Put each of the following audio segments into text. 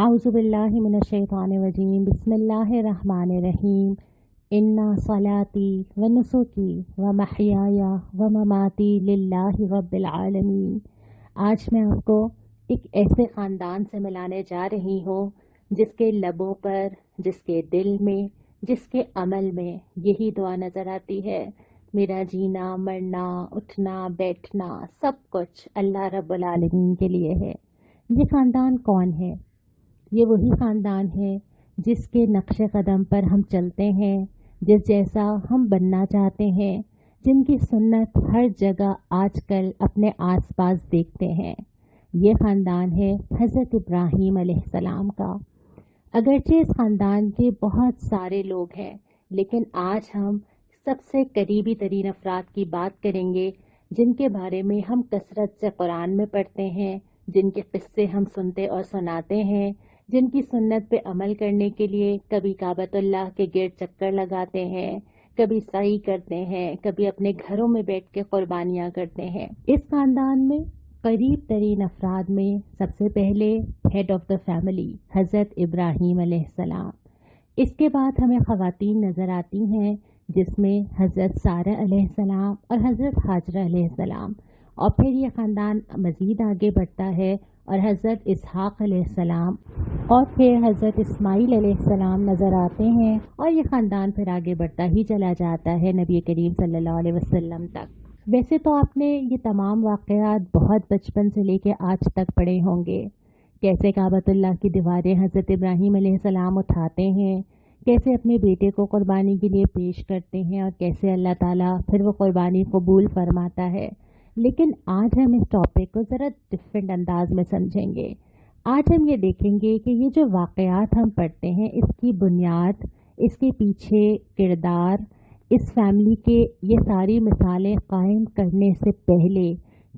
अऊज़ु बिल्लाहि मिनश्शैतानिर्रजीम बिस्मिल्लाहिर्रहमानिर्रहीम इन्ना सलाती व नुसुकी व महयाया व ममाती लिल्लाहि रब्बिल आलमीन। आज मैं आपको एक ऐसे ख़ानदान से मिलाने जा रही हूँ जिसके लबों पर, जिसके दिल में, जिसके अमल में यही दुआ नज़र आती है, मेरा जीना मरना उठना बैठना सब कुछ अल्लाह रब्बुल आलमीन के लिए है। ये ख़ानदान कौन है? ये वही ख़ानदान है जिसके नक्शे कदम पर हम चलते हैं, जिस जैसा हम बनना चाहते हैं, जिनकी सुन्नत हर जगह आजकल अपने आसपास देखते हैं। ये ख़ानदान है हज़रत इब्राहीम अलैहिस्सलाम का। अगरचे इस ख़ानदान के बहुत सारे लोग हैं, लेकिन आज हम सबसे करीबी तरीन अफराद की बात करेंगे जिनके बारे में हम कसरत से कुरान में पढ़ते हैं, जिनके किस्से हम सुनते और सुनाते हैं, जिनकी सुन्नत पे अमल करने के लिए कभी काबतुल्लाह के गिर्द चक्कर लगाते हैं, कभी सई करते हैं, कभी अपने घरों में बैठ के कुर्बानियाँ करते हैं। इस ख़ानदान में करीब तरीन अफराद में सबसे पहले हेड ऑफ द फैमिली हज़रत इब्राहीम अलैहिस्सलाम। इसके बाद हमें ख़वातीन नज़र आती हैं जिसमें हज़रत सारा अलैहिस्सलाम और हज़रत हाजरा अलैहिस्सलाम, और फिर ये ख़ानदान मज़ीद आगे बढ़ता है और हज़रत इसहाक़ अलैहिस्सलाम और फिर हज़रत इस्माईल अलैहिस्सलाम नज़र आते हैं, और ये ख़ानदान फिर आगे बढ़ता ही चला जाता है नबी करीम सल्लल्लाहु अलैहि वसल्लम तक। वैसे तो आपने ये तमाम वाक़यात बहुत बचपन से लेके आज तक पढ़े होंगे, कैसे काबतुल्लाह की दीवारें हज़रत इब्राहीम अलैहिस्सलाम उठाते हैं, कैसे अपने बेटे को कुर्बानी के लिए पेश करते हैं और कैसे अल्लाह ताला फिर वो कुर्बानी कबूल फरमाता है। लेकिन आज हम इस टॉपिक को ज़रा डिफरेंट अंदाज में समझेंगे। आज हम ये देखेंगे कि ये जो वाक़यात हम पढ़ते हैं, इसकी बुनियाद, इसके पीछे किरदार, इस फैमिली के ये सारी मिसालें कायम करने से पहले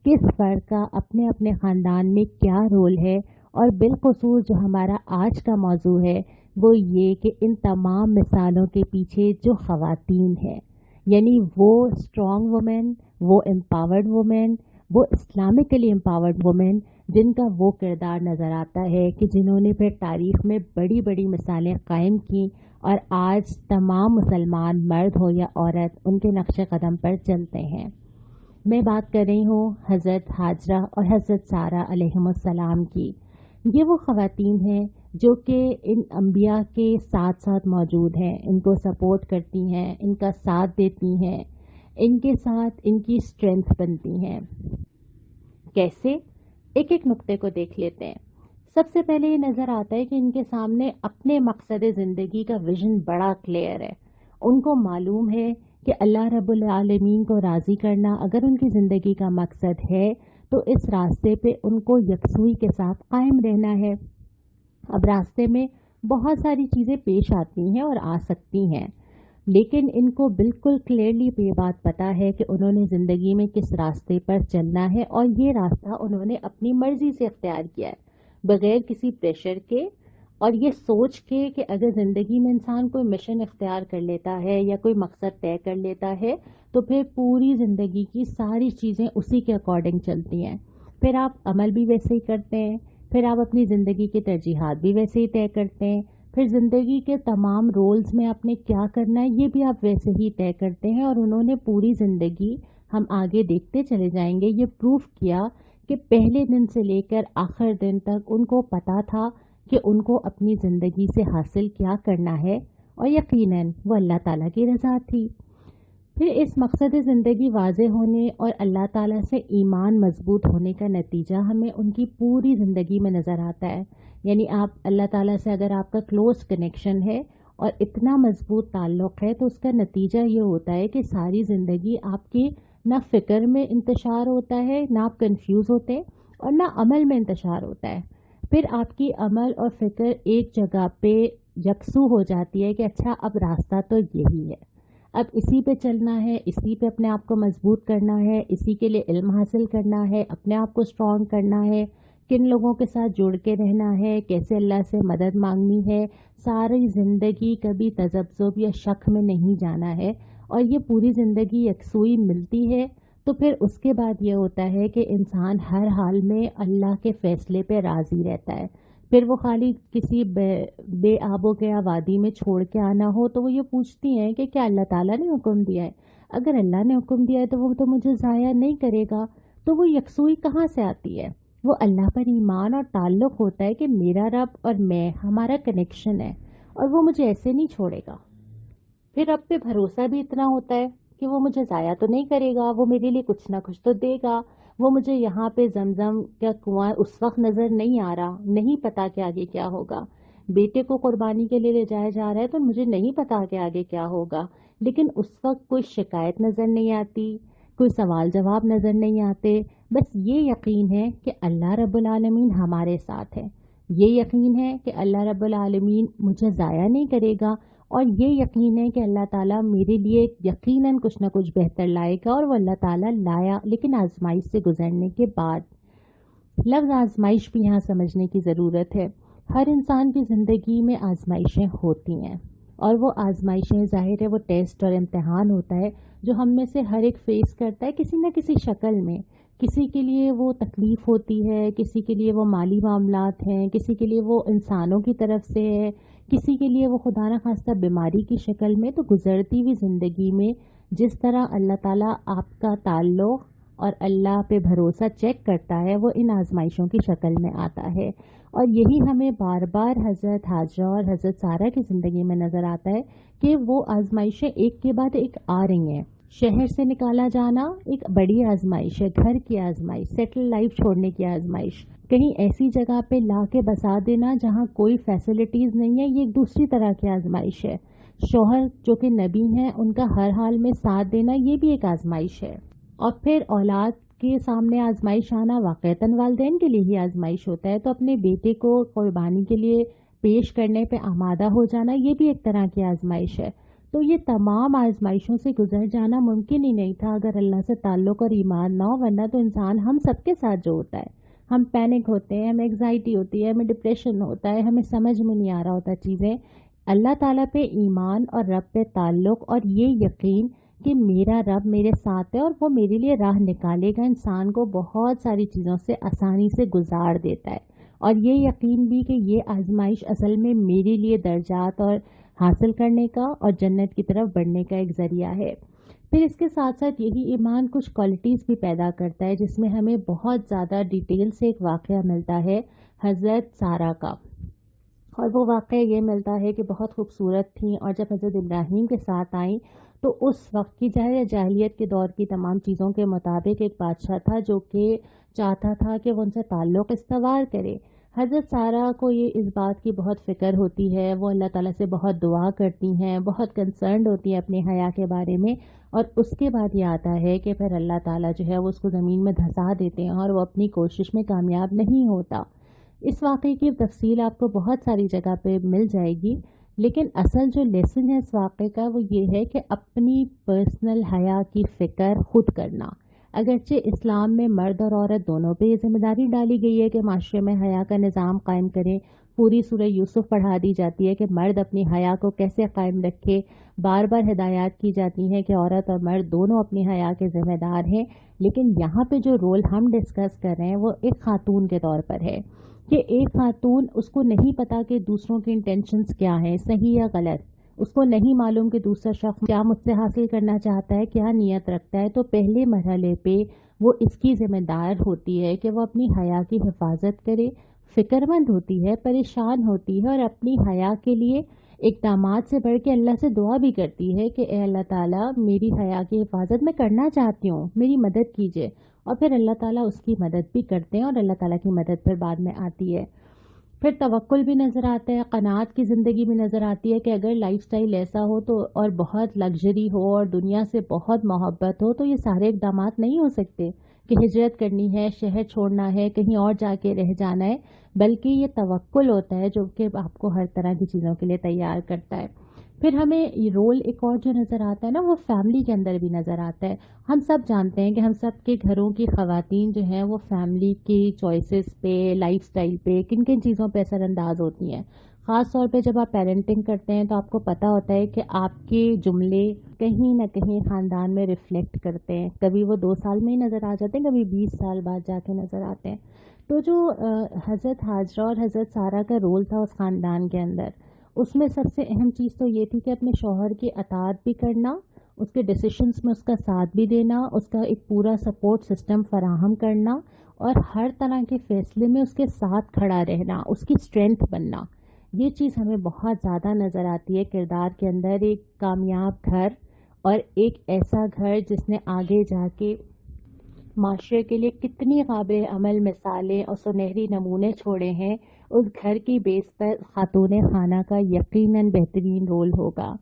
किस फ़र्द का अपने अपने ख़ानदान में क्या रोल है, और बिलख़ुसूस जो हमारा आज का मौजू है वो ये कि इन तमाम मिसालों के पीछे जो ख़वातीन हैं, यानी वो स्ट्रॉन्ग वुमेन, वो एम्पावर्ड वुमेन, वो इस्लामिकली एम्पावर्ड वुमेन, जिनका वो किरदार नज़र आता है कि जिन्होंने फिर तारीख़ में बड़ी बड़ी मिसालें कायम की, और आज तमाम मुसलमान मर्द हो या औरत उनके नक्शे कदम पर चलते हैं। मैं बात कर रही हूँ हज़रत हाजरा और हज़रत सारा अलैहिमुस्सलाम की। ये वो ख़वातीन हैं जो कि इन अंबिया के साथ साथ मौजूद हैं, इनको सपोर्ट करती हैं, इनका साथ देती हैं, इनके साथ इनकी स्ट्रेंथ बनती हैं। कैसे? एक एक नुक्ते को देख लेते हैं। सबसे पहले ये नज़र आता है कि इनके सामने अपने मकसद ज़िंदगी का विज़न बड़ा क्लियर है। उनको मालूम है कि अल्लाह रब्बुल आलमीन को राज़ी करना अगर उनकी ज़िंदगी का मकसद है तो इस रास्ते पे उनको यकसुई के साथ कायम रहना है। अब रास्ते में बहुत सारी चीज़ें पेश आती हैं और आ सकती हैं, लेकिन इनको बिल्कुल क्लियरली ये बात पता है कि उन्होंने ज़िंदगी में किस रास्ते पर चलना है, और ये रास्ता उन्होंने अपनी मर्ज़ी से इख्तियार किया है, बग़ैर किसी प्रेशर के, और ये सोच के कि अगर ज़िंदगी में इंसान कोई मिशन इख्तियार कर लेता है या कोई मकसद तय कर लेता है तो फिर पूरी ज़िंदगी की सारी चीज़ें उसी के अकॉर्डिंग चलती हैं। फिर आप अमल भी वैसे ही करते हैं, फिर आप अपनी ज़िंदगी के तरजीहात भी वैसे ही तय करते हैं, फिर ज़िंदगी के तमाम रोल्स में आपने क्या करना है ये भी आप वैसे ही तय करते हैं। और उन्होंने पूरी ज़िंदगी, हम आगे देखते चले जाएंगे, ये प्रूफ किया कि पहले दिन से लेकर आखिर दिन तक उनको पता था कि उनको अपनी ज़िंदगी से हासिल क्या करना है, और यकीनन वो अल्लाह ताला की रज़ा थी। फिर इस मकसद ज़िंदगी वाज़े होने और अल्लाह ताला से ईमान मजबूत होने का नतीजा हमें उनकी पूरी ज़िंदगी में नज़र आता है। यानी आप अल्लाह ताला से अगर आपका क्लोज़ कनेक्शन है और इतना मजबूत ताल्लुक़ है तो उसका नतीजा ये होता है कि सारी ज़िंदगी आपकी ना फ़िक्र में इंतशार होता है, ना आप कंफ्यूज होते, और ना अमल में इंतशार होता है। फिर आपकी अमल और फ़िक्र एक जगह पे यकसू हो जाती है कि अच्छा अब रास्ता तो यही है, अब इसी पे चलना है, इसी पे अपने आप को मजबूत करना है, इसी के लिए इल्म हासिल करना है, अपने आप को स्ट्रॉन्ग करना है, किन लोगों के साथ जुड़ के रहना है, कैसे अल्लाह से मदद मांगनी है। सारी ज़िंदगी कभी तज़ब्ज़ुब या शक में नहीं जाना है, और ये पूरी ज़िंदगी यकसुई मिलती है तो फिर उसके बाद ये होता है कि इंसान हर हाल में अल्लाह के फ़ैसले पे राज़ी रहता है। پھر وہ خالی کسی بے آب و گیا وادی میں چھوڑ کے آنا ہو تو وہ یہ پوچھتی ہیں کہ کیا اللہ تعالیٰ نے حکم دیا ہے؟ اگر اللہ نے حکم دیا ہے تو وہ تو مجھے ضائع نہیں کرے گا. تو وہ یکسوئی کہاں سے آتی ہے؟ وہ اللہ پر ایمان اور تعلق ہوتا ہے کہ میرا رب اور میں، ہمارا کنیکشن ہے اور وہ مجھے ایسے نہیں چھوڑے گا. پھر رب پہ بھروسہ بھی اتنا ہوتا ہے کہ وہ مجھے ضائع تو نہیں کرے گا، وہ میرے لیے کچھ نہ کچھ تو دے گا. وہ مجھے یہاں پہ زمزم کا کنواں اس وقت نظر نہیں آ رہا، نہیں پتا کہ آگے کیا ہوگا. بیٹے کو قربانی کے لیے لے جایا جا رہا ہے تو مجھے نہیں پتا کہ آگے کیا ہوگا، لیکن اس وقت کوئی شکایت نظر نہیں آتی، کوئی سوال جواب نظر نہیں آتے. بس یہ یقین ہے کہ اللہ رب العالمین ہمارے ساتھ ہے، یہ یقین ہے کہ اللہ رب العالمین مجھے ضائع نہیں کرے گا، اور یہ یقین ہے کہ اللہ تعالیٰ میرے لیے یقیناً کچھ نہ کچھ بہتر لائے گا، اور وہ اللہ تعالیٰ لایا، لیکن آزمائش سے گزرنے کے بعد. لفظ آزمائش بھی یہاں سمجھنے کی ضرورت ہے. ہر انسان کی زندگی میں آزمائشیں ہوتی ہیں، اور وہ آزمائشیں ظاہر ہے وہ ٹیسٹ اور امتحان ہوتا ہے جو ہم میں سے ہر ایک فیس کرتا ہے کسی نہ کسی شکل میں. کسی کے لیے وہ تکلیف ہوتی ہے، کسی کے لیے وہ مالی معاملات ہیں، کسی کے لیے وہ انسانوں کی طرف سے ہے، کسی کے لیے وہ خدا نہ خواستہ بیماری کی شکل میں. تو گزرتی ہوئی زندگی میں جس طرح اللہ تعالیٰ آپ کا تعلق اور اللہ پہ بھروسہ چیک کرتا ہے، وہ ان آزمائشوں کی شکل میں آتا ہے. اور یہی ہمیں بار بار حضرت حاجرہ اور حضرت سارہ کی زندگی میں نظر آتا ہے کہ وہ آزمائشیں ایک کے بعد ایک آ رہی ہیں. شہر سے نکالا جانا ایک بڑی آزمائش ہے، گھر کی آزمائش، سیٹل لائف چھوڑنے کی آزمائش، کہیں ایسی جگہ پہ لا کے بسا دینا جہاں کوئی فیسلٹیز نہیں ہے، یہ ایک دوسری طرح کی آزمائش ہے. شوہر جو کہ نبی ہیں، ان کا ہر حال میں ساتھ دینا، یہ بھی ایک آزمائش ہے. اور پھر اولاد کے سامنے آزمائش آنا واقعتاً والدین کے لیے ہی آزمائش ہوتا ہے، تو اپنے بیٹے کو قربانی کے لیے پیش کرنے پہ آمادہ ہو جانا، یہ بھی ایک طرح کی آزمائش ہے. تو یہ تمام آزمائشوں سے گزر جانا ممکن ہی نہیں تھا اگر اللہ سے تعلق اور ایمان نہ ہو، ورنہ تو انسان ہم سب کے ساتھ جو ہوتا ہے، ہم پینک ہوتے ہیں، ہمیں انگزائٹی ہوتی ہے، ہمیں ڈپریشن ہوتا ہے، ہمیں سمجھ میں نہیں آ رہا ہوتا چیزیں. اللہ تعالیٰ پہ ایمان اور رب پہ تعلق اور یہ یقین کہ میرا رب میرے ساتھ ہے اور وہ میرے لیے راہ نکالے گا، انسان کو بہت ساری چیزوں سے آسانی سے گزار دیتا ہے. اور یہ یقین بھی کہ یہ آزمائش اصل میں میرے لیے درجات اور حاصل کرنے کا اور جنت کی طرف بڑھنے کا ایک ذریعہ ہے. پھر اس کے ساتھ ساتھ یہی ایمان کچھ کوالٹیز بھی پیدا کرتا ہے، جس میں ہمیں بہت زیادہ ڈیٹیل سے ایک واقعہ ملتا ہے حضرت سارہ کا. اور وہ واقعہ یہ ملتا ہے کہ بہت خوبصورت تھیں، اور جب حضرت ابراہیم کے ساتھ آئیں تو اس وقت کی جاہلیت کے دور کی تمام چیزوں کے مطابق ایک بادشاہ تھا جو کہ چاہتا تھا کہ وہ ان سے تعلق استوار کرے. حضرت سارہ کو یہ اس بات کی بہت فکر ہوتی ہے، وہ اللہ تعالیٰ سے بہت دعا کرتی ہیں، بہت کنسرنڈ ہوتی ہیں اپنے حیا کے بارے میں. اور اس کے بعد یہ آتا ہے کہ پھر اللہ تعالیٰ جو ہے وہ اس کو زمین میں دھسا دیتے ہیں اور وہ اپنی کوشش میں کامیاب نہیں ہوتا. اس واقعے کی تفصیل آپ کو بہت ساری جگہ پہ مل جائے گی، لیکن اصل جو لیسن ہے اس واقعے کا وہ یہ ہے کہ اپنی پرسنل حیا کی فکر خود کرنا. اگرچہ اسلام میں مرد اور عورت دونوں پہ یہ ذمہ داری ڈالی گئی ہے کہ معاشرے میں حیا کا نظام قائم کریں، پوری سورہ یوسف پڑھا دی جاتی ہے کہ مرد اپنی حیا کو کیسے قائم رکھے، بار بار ہدایات کی جاتی ہیں کہ عورت اور مرد دونوں اپنی حیا کے ذمہ دار ہیں. لیکن یہاں پہ جو رول ہم ڈسکس کر رہے ہیں وہ ایک خاتون کے طور پر ہے کہ ایک خاتون، اس کو نہیں پتا کہ دوسروں کے انٹینشنز کیا ہیں، صحیح یا غلط، اس کو نہیں معلوم کہ دوسرا شخص کیا مجھ سے حاصل کرنا چاہتا ہے، کیا نیت رکھتا ہے. تو پہلے مرحلے پہ وہ اس کی ذمہ دار ہوتی ہے کہ وہ اپنی حیا کی حفاظت کرے، فکر مند ہوتی ہے، پریشان ہوتی ہے، اور اپنی حیا کے لیے اقدامات سے بڑھ کے اللہ سے دعا بھی کرتی ہے کہ اے اللہ تعالیٰ میری حیا کی حفاظت میں کرنا چاہتی ہوں، میری مدد کیجیے. اور پھر اللہ تعالیٰ اس کی مدد بھی کرتے ہیں، اور اللہ تعالیٰ کی مدد پھر بعد میں آتی ہے. پھر توکل بھی نظر آتا ہے، قناعت کی زندگی بھی نظر آتی ہے کہ اگر لائف سٹائل ایسا ہو تو اور بہت لگژری ہو اور دنیا سے بہت محبت ہو تو یہ سارے اقدامات نہیں ہو سکتے کہ ہجرت کرنی ہے، شہر چھوڑنا ہے، کہیں اور جا کے رہ جانا ہے، بلکہ یہ توکل ہوتا ہے جو کہ آپ کو ہر طرح کی چیزوں کے لیے تیار کرتا ہے. پھر ہمیں یہ رول ایک اور جو نظر آتا ہے نا، وہ فیملی کے اندر بھی نظر آتا ہے. ہم سب جانتے ہیں کہ ہم سب کے گھروں کی خواتین جو ہیں وہ فیملی کی چوائسز پہ، لائف سٹائل پہ، کن کن چیزوں پہ اثر انداز ہوتی ہیں. ख़ास तौर पे जब आप पेरेंटिंग करते हैं तो आपको पता होता है कि आपके जुमले कहीं ना कहीं ख़ानदान में रिफ्लेक्ट करते हैं। कभी वो 2 साल में ही नज़र आ जाते हैं, कभी 20 साल बाद जाके नज़र आते हैं। तो जो हज़रत हाजरा और हज़रत सारा का रोल था उस ख़ानदान के अंदर, उसमें सबसे अहम चीज़ तो ये थी कि अपने शौहर की अताअत भी करना, उसके डिसीशंस में उसका साथ भी देना, उसका एक पूरा सपोर्ट सिस्टम फराहम करना और हर तरह के फ़ैसले में उसके साथ खड़ा रहना, उसकी स्ट्रेंथ बनना। ये चीज़ हमें बहुत ज़्यादा नज़र आती है किरदार के अंदर। एक कामयाब घर और एक ऐसा घर जिसने आगे जाके माशरे के लिए कितनी काबिल अमल मिसालें और सुनहरी नमूने छोड़े हैं, उस घर की बेस पर खातून खाना का यकीनन बेहतरीन रोल होगा।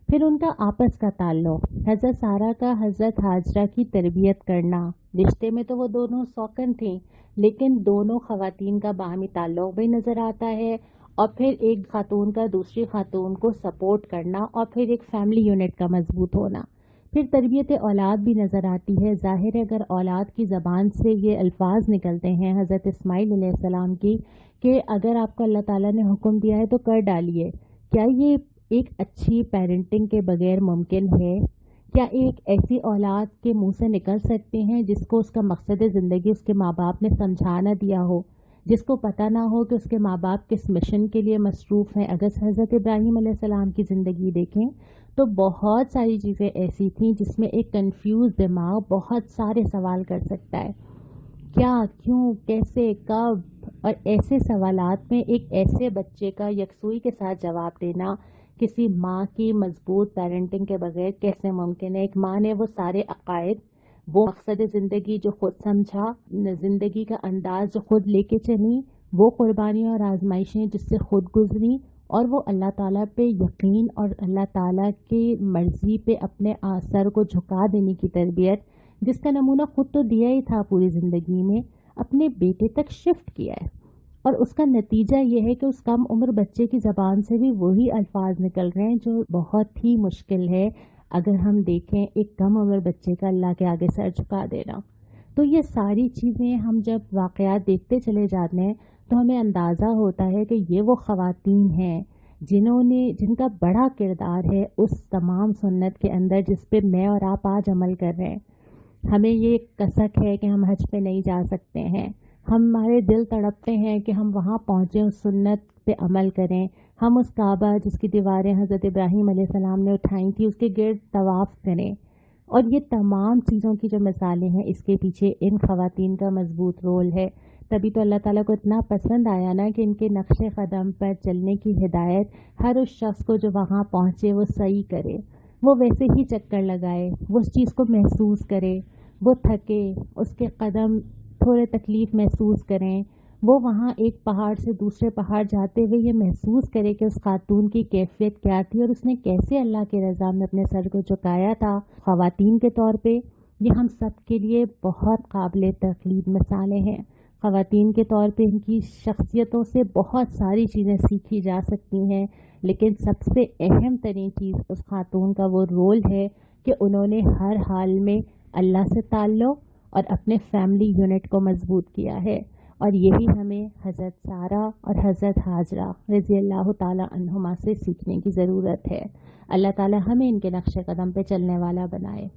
फिर उनका आपस का ताल्लुक़, हज़रत सारा का हज़रत हाजरा की तरबियत करना। रिश्ते में तो वो दोनों सौकन थीं, लेकिन दोनों ख़वातीन का बाहमी ताल्लुक़ भी नज़र आता है। और फिर एक खातून का दूसरी खातून को सपोर्ट करना और फिर एक फैमिली यूनिट का मजबूत होना। फिर तरबियत औलाद भी नज़र आती है। ज़ाहिर है अगर औलाद की ज़बान से ये अल्फाज निकलते हैं हज़रत इस्माइल अलैहिस्सलाम की कि अगर आपको अल्लाह ताला ने हुक्म दिया है तो कर डालिए, क्या ये एक अच्छी पेरेंटिंग के बगैर मुमकिन है? क्या एक ऐसी औलाद के मुंह से निकल सकते हैं जिसको उसका मकसद ज़िंदगी उसके माँ बाप ने समझा ना दिया हो, जिसको पता ना हो कि उसके माँ बाप किस मिशन के लिए मसरूफ़ हैं? अगर हज़रत इब्राहीम अलैहिस्सलाम की ज़िंदगी देखें तो बहुत सारी चीज़ें ऐसी थीं जिसमें एक कंफ्यूज दिमाग बहुत सारे सवाल कर सकता है। क्या, क्यों, कैसे, कब, और ऐसे सवालात में एक ऐसे बच्चे का यकसुई के साथ जवाब देना किसी माँ की मजबूत पेरेंटिंग के बगैर कैसे मुमकिन है? एक माँ ने वो सारे अकायद, वो मकसद ज़िंदगी जो खुद समझा, ज़िंदगी का अंदाज जो खुद लेके चली, वो कुर्बानियाँ और आजमाइशें जिससे खुद गुजरी, और वो अल्लाह ताला पे यकीन और अल्लाह ताला की मर्ज़ी पे अपने सर को झुका देने की तरबियत, जिसका नमूना खुद तो दिया ही था पूरी ज़िंदगी में, अपने बेटे तक शिफ्ट किया है। और उसका नतीजा ये है कि उस कम उम्र बच्चे की ज़बान से भी वही अल्फाज निकल रहे हैं जो बहुत ही मुश्किल है अगर हम देखें एक कम उम्र बच्चे का अल्लाह के आगे सर झुका देना। तो ये सारी चीज़ें हम जब वाक़यात देखते चले जाते हैं तो हमें अंदाज़ा होता है कि ये वो ख़वातीन हैं जिनका बड़ा किरदार है उस तमाम सुन्नत के अंदर जिस पे मैं और आप आज अमल कर रहे हैं। हमें ये कसक है कि हम हज पे नहीं जा सकते हैं, हमारे दिल तड़पते हैं कि हम वहाँ पहुँचें, उस सुन्नत पे अमल करें, हम उस काबा जिसकी दीवारें हज़रत इब्राहीम अलैहिस्सलाम ने उठाई थी उसके गिर्द तवाफ़ करें। और ये तमाम चीज़ों की जो मिसालें हैं इसके पीछे इन ख़वातीन का मजबूत रोल है। तभी तो अल्लाह ताला को इतना पसंद आया ना कि इनके नक्शे कदम पर चलने की हिदायत हर उस शख्स को जो वहाँ पहुँचे वो सही करे, वो वैसे ही चक्कर लगाए, वो उस चीज़ को महसूस करे, वो थके, उसके कदम थोड़े तकलीफ़ महसूस करें, वो वहाँ एक पहाड़ से दूसरे पहाड़ जाते हुए ये महसूस करे कि उस खातून की कैफियत क्या थी और उसने कैसे अल्लाह के रज़ा में अपने सर को झुकाया था ख़वातीन के तौर पे। ये हम सब के लिए बहुत काबिल तक़लीद मिसालें हैं। ख़वातीन के तौर पे इनकी शख्सियतों से बहुत सारी चीज़ें सीखी जा सकती हैं, लेकिन सबसे अहम तरीन चीज़ उस खातून का वो रोल है कि उन्होंने हर हाल में अल्लाह से ताल्लुक़ और अपने फैमिली यूनिट को मजबूत किया है। और यही हमें हज़रत सारा और हज़रत हाजरा रज़ी अल्लाह ताला अन्हुमा से सीखने की ज़रूरत है। अल्लाह ताला हमें इनके नक्शे कदम पे चलने वाला बनाए।